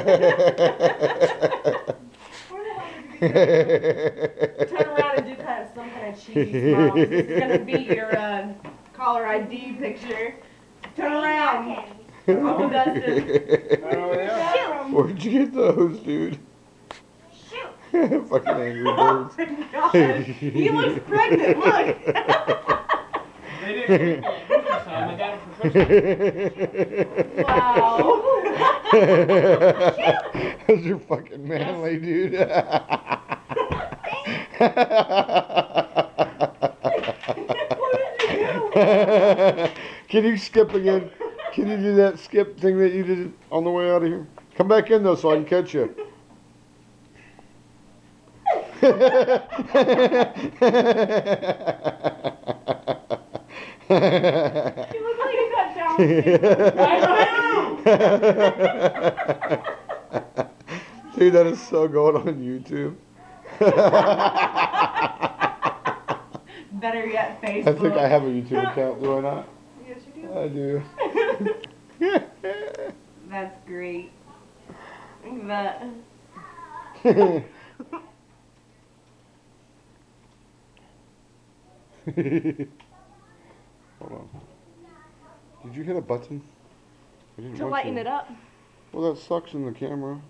Turn around and do some kind of cheesy smile. This is gonna be your caller ID picture. Turn around. Oh, Dustin. Where'd you get those, dude? Shoot. Fucking Angry Oh Birds. my God. He looks pregnant. Look. They didn't give me a booster time. I got it for Christmas. Wow. Those are fucking manly, dude. Can you skip again? Can you do that skip thing that you did on the way out of here? Come back in though so I can catch you. You look like you got Down syndrome. Dude, that is so going on YouTube. Better yet, Facebook. I think I have a YouTube account, do I not? Yes, you do. I do. That's great. But Hold on. Did you hit a button? I didn't to want lighten it up. Well, that sucks in the camera.